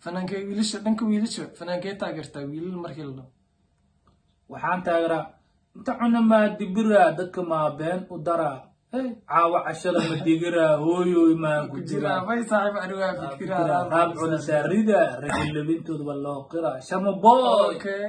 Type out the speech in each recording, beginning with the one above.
fanaanka wiilasha dhanka wiilasha fanaankee taageertaa wiilal markii la dhaho waxaan taageeraa inta cuna ma dibira dadka ma been u dara caawa cashada ma digira hooyoy ma ku jira may saaxiib aniga fikira raab cuna saarida rajil labintooda wallo qira shama boy okay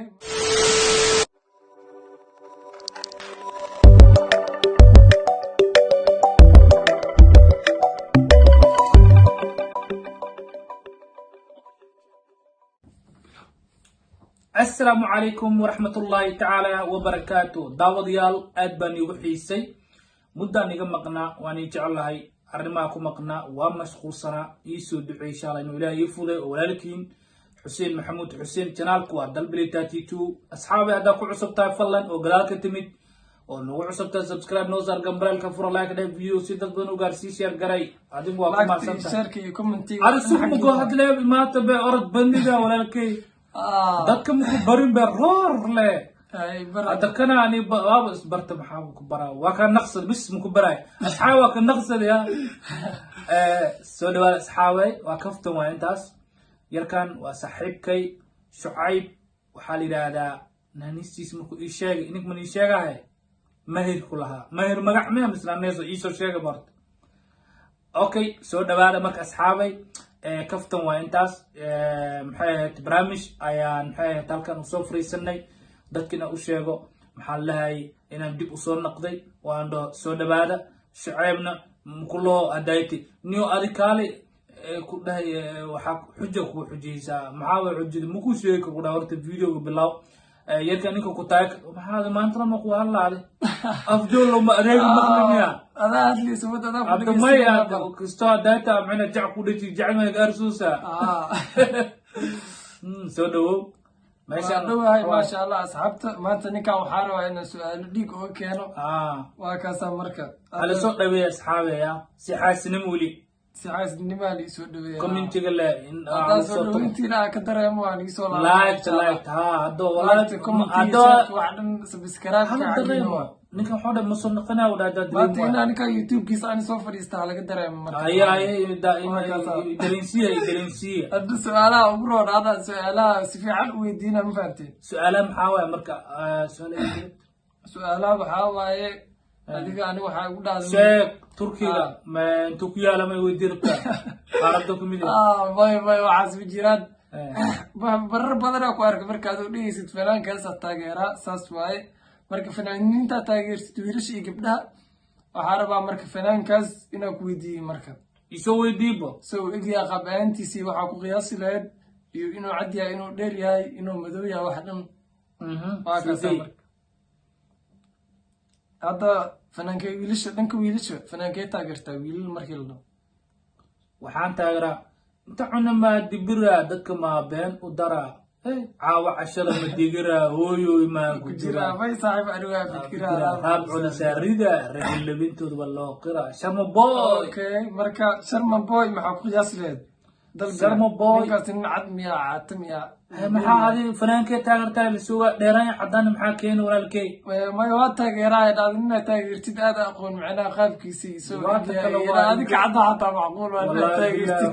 السلام عليكم ورحمة الله تعالى وبركاته داود يال أدبني وحيسي مدة نيجا مقنا واني جعل هاي أرماكم مقنا ومشغول سنة يسود دعي شاء الله إله يفوضي ولكن حسين محمود حسين جنالكو دل بليتاتي تو أصحابي هداكو عصبتا فلن وقلالك تمد ونو عصبتا سبسكرايب نوزار قمبرال كفر لايك دا فيديو سيدك دونو غارسي شير غراي عدم واقع ما سمتا شاركي كومنتي عرسوك مقو هدلي ما تبع أرد بندقا ولكن dadka muku barin ba roor le hada kana ani baaba isbarta maxaa ku baraa waa ka naqsad bis muku baray asxaab waa ka naqsad ya soo dhawaad asxaabay waa kaftan waa intaas yarkan waa saaxiibkay Shucayb waxaa la yiraahdaa nanistiis markuu ii sheegay inig man ii sheegahay mahir ku lahaa mahir magac ma mislaaneeso ii soo sheegay barta okay soo dhawaada marka asxaabay kaftan waa intaas maxay ahayd barnaamij ayaan maxay ahayd halkan usoo fariisanay dadkina u sheego maxaa lahay inaan dib u soo noqday waan soo dhawaada Shucaybna kuloo adayti niyo adikaale ku dhahay waxa xujo ku xujeysaa maxaa way xujida muku sheegay ku dhaw horta video bilaw yarka ninka ku taag maxaa maanta ma ku hadlaade afjool ma adeeg maqnaya أنا أدري سويت أنا عبد المية كستوى داتا معنا جع كودتي جع ما يقرسوسا سودو ما شاء الله هاي ما شاء الله أصحابت ما تنيكا وحارة إن سؤال ديك أوكينو وكاسا مركب على صوت دوي أصحابي يا سحاس نمولي سحاس نمالي سود دوي كومنتي قال إن هذا سود دوي أنتي لا كتر يا مواني سولا لايك ها هذا ولا هذا واحد سبسكرايب كعدين ninka xoda musannaqana wadaada ma tina ninka youtube kiisa aan soo fariista laga dareemo marka ay dareemsiya hadda su'aalaha ugu roon hada su'aalaha si fiican u weydiina ma fahanteen su'aalaha maxaa waaye marka su'aalaha waxaa waaye adiga ani waxa ugu dhacday sheeg turkiga ma intuu ku yaala may weydiirta qaarada ku mid bay waxaas ma jiraan barar badan ku arkay marka aad u dhigaysid fanaankaas taageera saas waaye marka fanaaniinta taageersid wiilasha iyo gabdhaha waxaa rabaa marka fanaankaas inaa ku weydiiyo marka isoo weydiibo soo egyaa qabaantiisii waxaa ku qiyaasi lahayd iyo inuu cad yahay inuu dheer yahay inuu madow yahay wax dhan waa kaasa marka hadda fanaanka wiilasha dhanka wiilasha fanaankee taageertaa wiilal markii la dhaho waxaan taageeraa inta cuna ma dibira dadka ma been u dara caawa cashada ma digira hooyoy ma ku jira may saaxiib aniga fikira raab cuna saarida rajil labintooda wallo qira shama boy okay marka sharma boy maxaa ku qiyaasi lahayd sharma boy ninkaas nin cad miya caatam ya maxaa adi fanaankee taageertaa lisuga dheeraan cadaan maxaa keena walaalkey may waa taageeraa inaad taageertid aad aqoon macnaha qaabkiisii soo adiga cadda xataa macquul waa inaad taageertid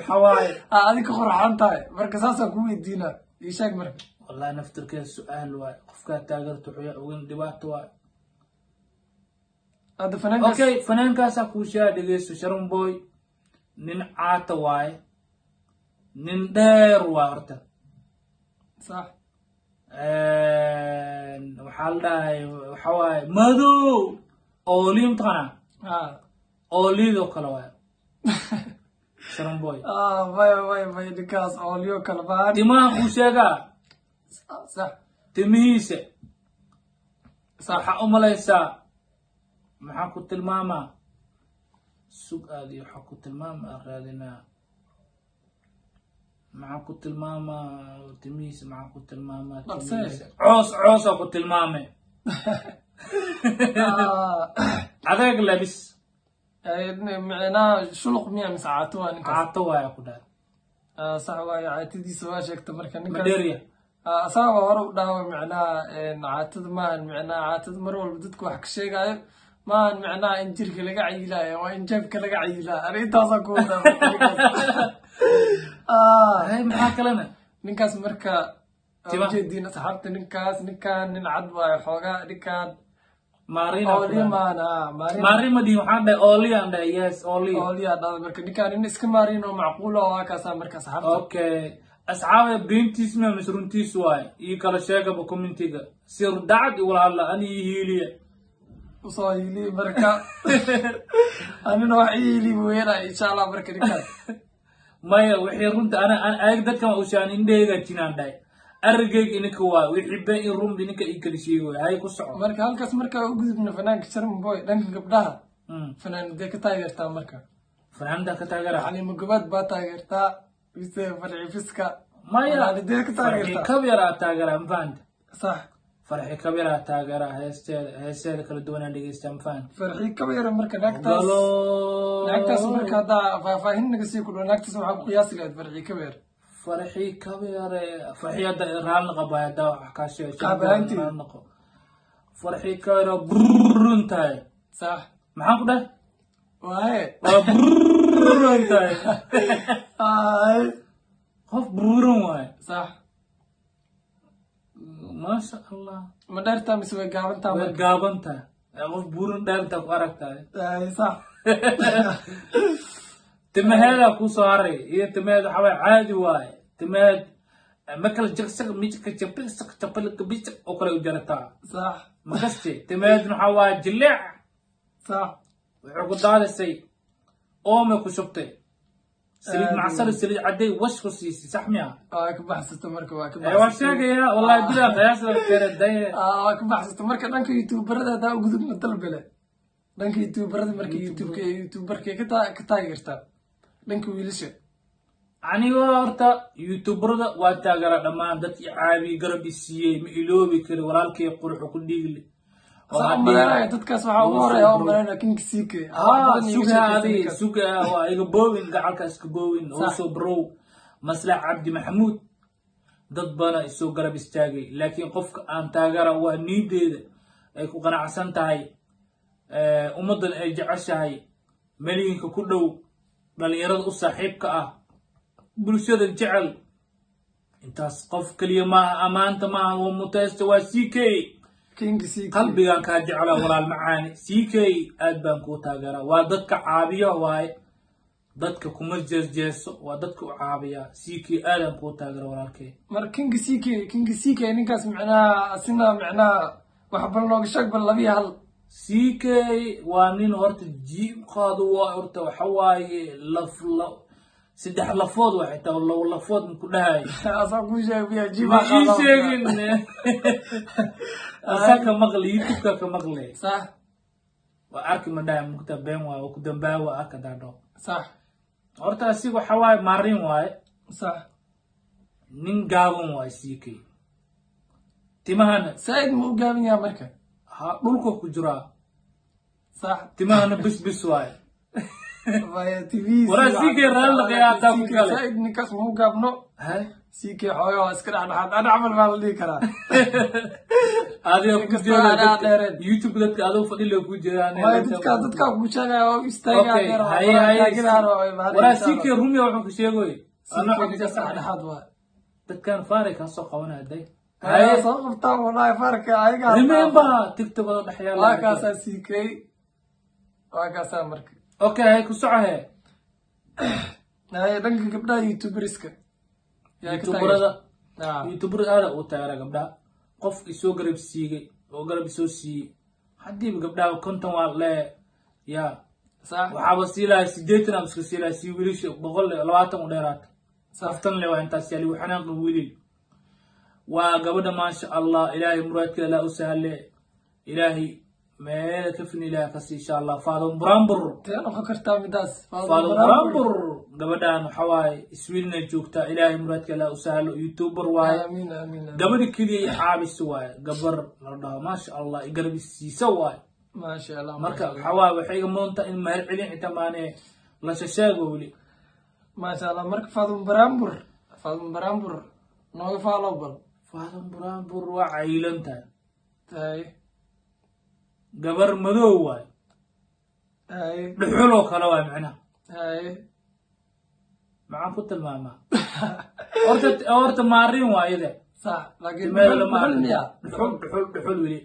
adiga qorxan tahay marka saasaan ku weydiina إيشاك مرة والله نفتر كذا سؤال واي قفكات تاجرت وحياة وين دبات واي هذا فنان أوكي فنان كاسا كوشيا دقيس شرم بوي نين عاتا واي نين دير وارتا صح وحال داي وحواي مادو أوليم تانا أولي دو كلاواي شرم بوي باي دكاس أوليو كلبان تما خوشيغا صح تميسة صح أمليسا محاكو تلماما سوق هذه حكو تلماما أخذنا معاكو تلماما تميسة معاكو تلماما عوس أكو تلمامة عذاك لابس معناه شلق مية مساعاتوا أنا عاتوا يا كده صح واي عاتدي سوا شكت مركا مديريا صعب ورو داو معناه عاتد ما معناه عاتد مرول بدك وحك شيء قايل ما معناه إن جرك لقى عيلا وإن جبك لقى عيلا أنا إنت أصلا هاي maxaa kalena ninkaas marka ujeediin asxaabta ninkaas ninkan nin cad waayo xoogaa ninkan maarimadi waxaan dhahay ooliyaan dhahay yes ooliyaa dhada marka ninkan nin iska maarin oo macquul oo waa kaasaa marka asxaabta okay asxaabe beentiis ma runtiis waaye ii kala sheegaba commentiga sir dacad igula hadla ani hiiliya usoo hiiliya marka anina wax hiili weynaa insha allah marka ninkan maya wixii runta ana ayag dadkan ushaan indheyga jinaan dhahay argeyga ininka waa wixii been in run ininka ii kala sheegi waay hay ku soco marka halkaas marka u gudubna fanaanka Sharma Boy dhanka gabdhaha fanaanada ka taageertaa marka fanaanada ka taageera Xaliimo Gabaad baa taageertaa mise Farxi Fiska maya fanaanada ka taageertaa kabira taageera mafahanta sax farxi kabira taageera heesteeda kala duwan aan dhegeysta mafahanta farxi kabira marka naagtaas marka hadda faahfaahin naga sii kudho naagtaas waxaa ku qiyaasi lahayd farxi kabira farxi kabira farxi hadda raalna qabaya hadda wax kaa sheegay farxi kabira burrun tahay sax maxaan ku dhahay waaye waa burrun tahay qof burrun waaye sax ما شاء الله ما دارتا مسوي قابنتا قابنتا قف بورن دارتا قرقتا اي صح تمهادا كو صاري هي تمهاد حواي عادي واي تمهاد مكل جرسك ميجك جبسك تبلك بيتك اوكل وجرتا صح ما كستي تمهاد حواي جلع صح وعقدال سي اومي كو شبتي سليد معصر سليد عدي وش خصيصي صح ميا كبحثت مركب ايوا شاقيا والله بلا قياس كير داي كبحثت مركب دانك يوتيوبر دا غدب مدل بله دانك يوتيوبر مركب يوتيوبر ka taageerta dhanka wiilasha aniga horta youtuber waa taageera dhamaan dadkii caabi garab isiyay ma iloobi kari walaalkay qurux ku dhiigli dadkaas waxa ugu horeeya oo marayna King CK suga waa iga boowin gacalka iska boowin oo soo bro maslax Cabdi Maxamuud dad bana isoo garab istaagay laakiin qofka aan taageera waa niideeda ay ku qanacsan tahay ummadan ay jeceshahay maliyinka ku dhow dhalinyarada u saaxiibka ah bulshada jecel intaas qof kaliya ma amaanta ma waa mutaysta waa CK King CK qalbigan ka jecela walaal macaani CK aad baan ku taageera waa dadka caabiyo waay dadka kuma jeesjeeso waa dadka u caabiya CK aadan ku taageera walaalkay mar King CK ninkaas macnaa asina macnaa wax bal looga sheeg bal labi hal CK waa nin horta jiib qaado waa horta waxa waaye saddex lafood waxa taa labo lafood ku dhahay asaa ku sheegay jiib sheegin asaka maqli YouTube ka maqli صح وارك مدام مكتبين وكدنبا واكدادو صح horta asiga waxa waay marin waay صح nin gaaban waay CK timahana said mu gaaban yaa marka ha dhulka ku jira صح timahana bis waay vaya TV wara CK raal qiyaata ku kale said ninkaas mu gaabno ha CK xooyo iska dhaxdhaxad ana amal baa la dhigi karaa adiga ku jeedaa YouTube dadka adoo fadhiyo ku jiraan dadka ku sheegay oo istaagaa wara CK rumi wuxuu ku sheegay ana xogta dhaxdhaxad waa dadkan faaray ka soo qabanaaday هاي صوبتا والله فرق ايغا remember TikTok wada dhaxyaala واكاسا CK واكاسا مرك اوكي هاي ku socohe هاي dhanka gabdhaha YouTuberiska YouTuber aad u taageera gabdhaha qof isoo garab siigay oo garab isoo siiyay hadii gabdhaha konton waa le ya صح waxa wasiilay 80 am iska siilay si wiilasha 120 u dheeraad saftan le waa intaas yali waxaan wiilil وقبل ما شاء الله إلهي مرادك لا أسهل إلهي ما كفن إلهي كسي إن شاء الله فاضل برامبر أنا فكرت مداس فاضل برامبر قبل أن حواي سوينا جوكتا إلهي مرادك لا أسهل يوتيوبر واي آمين آمين قبل كذي عابي سواي قبر لرضا ما شاء الله يقرب السيسواي ما شاء الله مركب حواي وحيق مونتا إن مهر علين إتماني لا شاشاقو لي ما شاء الله مركب فاضل برامبر نوغ فالو بل فاضل برامبر وعيلنتا هاي قبر مدو واي هاي دحولو كلا واي معناها هاي معاك كنت الماما أورت مارين وايده صح لكن دحول ميا دحول ولي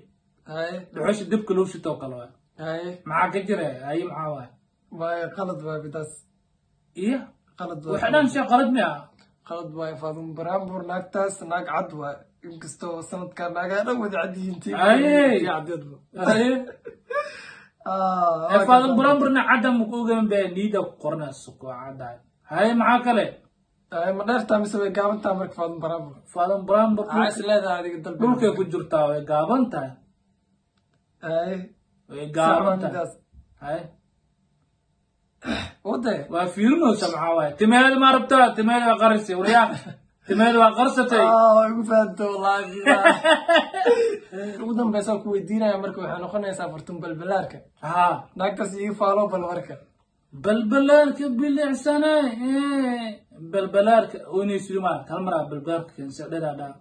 هاي دحوش الدب كلوش توكلوا هاي معاك جرى أي معاه باي قلد باي بداس إيه قلد وحنا نشي قلد ميا قلد باي فاضم برامبور ناكتاس ناك عدوى inkastoo sanadkan naagaadhan wada cadyihiintii caddeedba faadan buramburna cadda mukuugan bee niida ku qornayso ku caddaay haye maxaa kale ma dheertaa mise way gaaban tahay marka faadan burambur faadan burambur maxaa is leedahay adiga dalbi dhulkay ku jirtaa way gaaban tahay way gaaban tahay haye wade waa fiirinaysa maxaa waaye timeeda ma rabtaa timeeda waa qarisay waryaa timeeda waa qarsatay way ku fahanto wallaahi ugu dambaysa ku weydiinaya marka waxay noqonaysaa fartun balbalaarka naagtaas ii faalo bal marka balbalaarka bilicsana balbalaarka oonay silimaan hal maraa balbalaarka keensa dhadhaadhaa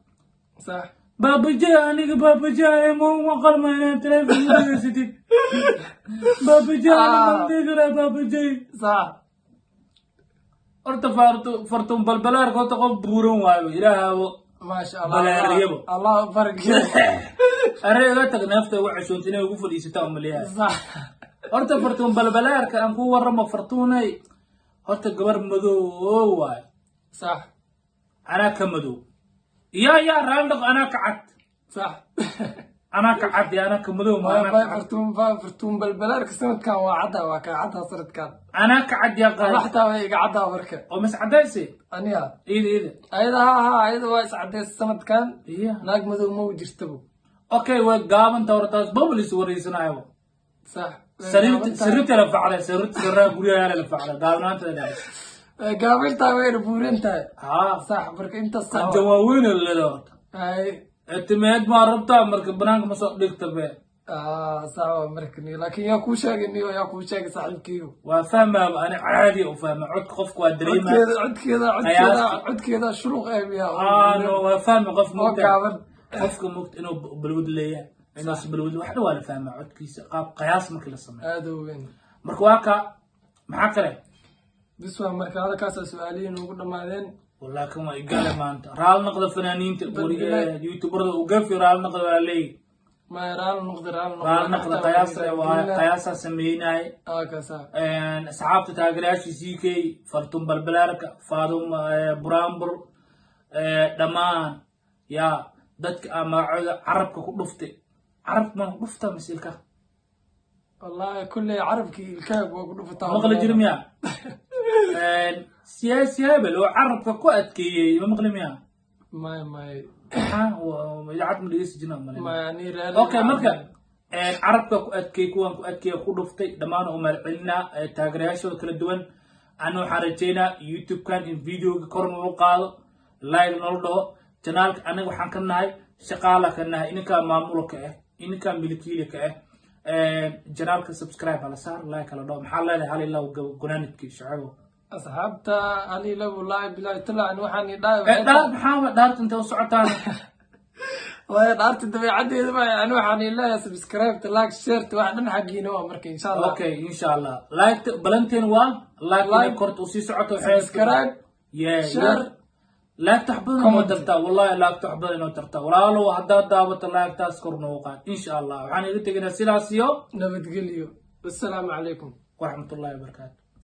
sax baabajaa aniga baabajaa ma qalma inaan teleefon udegeysatid baabajaa digara baabajay sax horta fartun balbalaarka horta qof buuran waayo ilaahaabo maasha balaariyabo allah barkiyo arreega tag neefta ugu cashoonta inay ugu fadhiisataa umaleeyahay sax horta fartun balbalaarka aan ku warramo fartuunay horta gabar madow waayo sax anaa ka madow yaa raandhaq anaa ka cad sax anaa ka cad anaa ka madow fartun balbalaarka sanadkan waa cadda waa kaa cadda sanadkan anaa ka cad yaa qaad xataa way iga caddaa marka oo mas cadayse aniga iida ayada ayada waa is cadaysa sanadkan naag madow ma jirtabo okay way gaabanta hortaas bablis wareysanayo صح سريت لا فعله سريت سرا غريا لا فعله قابلانت لا قابلتها وين بورنتها صح برك انت صح جواوين اللي هاي اعتماد ما ربطها مرك بنانك ما سو دغتب صح مركني لكن يا كو شاغني يا كو شاغ صاحبكيو وفهم انا عادي وفهم عد قفك ودريمه عد كذا شروق ايبيا انا وفهم قف قفك مقت انه بالود ليه الناس بالود واحد ولا فاهم عد كيس قياس ما كل سمع هذا وين مركواكا محاكره بس مركا هذا كاس سؤالين وقلنا مالين والله كما قال ما انت رال نقد فنانين يوتيوبر وقف رال نقد علي ما رال نقد قياس سميناي كسا ان اصحابته تاغراش سيكي فرتم بلبلارك فاضم برامبر دمان يا dadka ama carabka ku dhuftay carab ma dhufta misilka wallahi kulli carabki ilkaag waa ku dhuftaa maqla jirmiya siyaasi hebel oo carabka ku adkeeyay ma maqli miya may idaacad ma dhegeysi jirna ma yani okay marka carabka ku adkeey kuwan ku adkeey ku dhuftay dhammaan u malcelina taageerayaashooda kala duwan anu waxaan rajeynaa youtube kan in videoga kor noo qaado like noo dhaho janaalka aniga waxaan ka nahay shaqaala ka nahay ininka maamulka ininka milkiilka janaalka subscribe ala saar like ala dhaw maxaa leedahay hal ilaa gunaanidkii shacabo asxaabta hal ilaa wallahi billahi talaan waxaan idhaa maxaa dhaarta inta u socotaan way dhaarta dabeecadeeda ma yani waxaan ilaa subscribe like share wax dhan xaqiina waa marka insha Allah okay insha Allah like balanteen waa like korto si socoto subscribe share لا تحبطنا ما ترتا والله لا تحبطنا ما ترتا ولا لو هدا دعوة لا تذكرنا وقال إن شاء الله وحنا قلت لنا سلاسيو نبتقليو والسلام عليكم ورحمة الله وبركاته.